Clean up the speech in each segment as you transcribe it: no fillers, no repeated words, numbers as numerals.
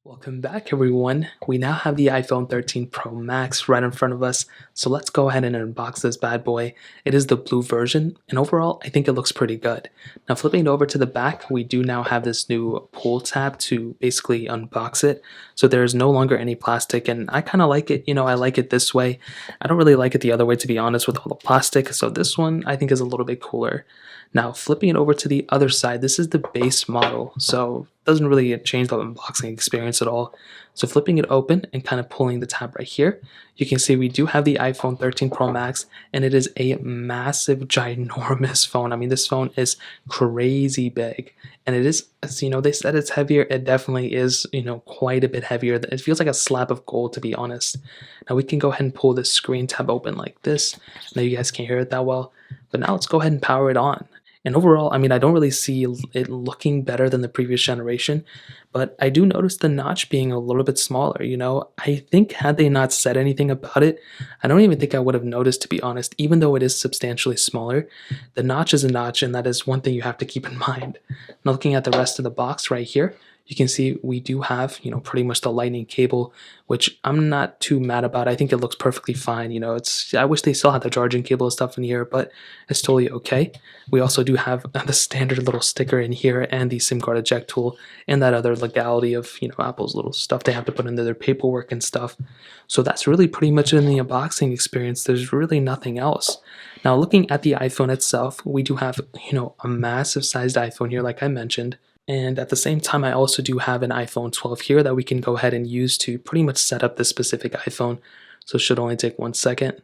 Welcome back, everyone. We now have the iPhone 13 Pro Max right in front of us, so let's go ahead and unbox this bad boy. It is the blue version, and overall, I think it looks pretty good. Now, flipping it over to the back, we do now have this new pull tab to basically unbox it, so there's no longer any plastic, and I kind of like it. I like it this way. I don't really like it the other way, to be honest, with all the plastic, so this one I think is a little bit cooler. Now, flipping it over to the other side, this is the base model, so it doesn't really change the unboxing experience at all. So flipping it open and kind of pulling the tab right here, you can see we do have the iPhone 13 Pro Max, and it is a massive, ginormous phone. I mean, this phone is crazy big, and it is, they said it's heavier. It definitely is, quite a bit heavier. It feels like a slab of gold, to be honest. Now we can go ahead and pull the screen tab open like this. I know you guys can't hear it that well, but now let's go ahead and power it on. And overall, I mean, I don't really see it looking better than the previous generation, but I do notice the notch being a little bit smaller. I think had they not said anything about it, I don't even think I would have noticed, to be honest. Even though it is substantially smaller, the notch is a notch, and that is one thing you have to keep in mind. Now, looking at the rest of the box right here, you can see we do have, pretty much the lightning cable, which I'm not too mad about. I think it looks perfectly fine. I wish they still had the charging cable and stuff in here, but it's totally okay. We also do have the standard little sticker in here and the SIM card eject tool and that other legality of, Apple's little stuff they have to put into their paperwork and stuff. So that's really pretty much in the unboxing experience. There's really nothing else. Now, looking at the iPhone itself, we do have, a massive sized iPhone here, like I mentioned. And at the same time, I also do have an iPhone 12 here that we can go ahead and use to pretty much set up this specific iPhone. So it should only take 1 second.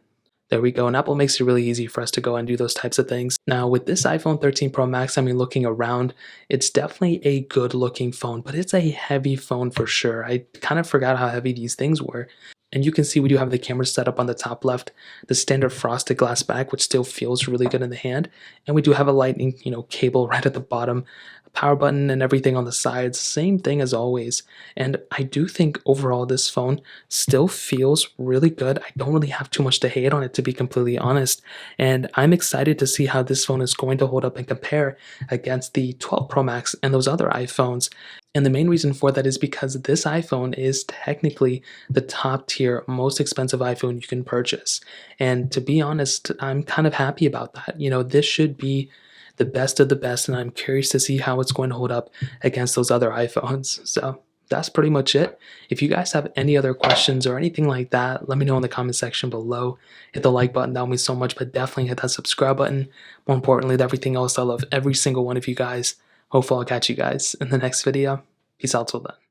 There we go, and Apple makes it really easy for us to go and do those types of things. Now, with this iPhone 13 Pro Max, I mean, looking around, it's definitely a good looking phone, but it's a heavy phone for sure. I kind of forgot how heavy these things were. And you can see we do have the camera set up on the top left, the standard frosted glass back, which still feels really good in the hand. And we do have a lightning, cable right at the bottom, a power button and everything on the sides, same thing as always. And I do think overall this phone still feels really good. I don't really have too much to hate on it, to be completely honest. And I'm excited to see how this phone is going to hold up and compare against the 12 Pro Max and those other iPhones. And the main reason for that is because this iPhone is technically the top tier, most expensive iPhone you can purchase. And to be honest, I'm kind of happy about that. This should be the best of the best, and I'm curious to see how it's going to hold up against those other iPhones. So that's pretty much it. If you guys have any other questions or anything like that, let me know in the comment section below. Hit the like button, that would mean so much, but definitely hit that subscribe button. More importantly than everything else, I love every single one of you guys. Hopefully I'll catch you guys in the next video. Peace out till then.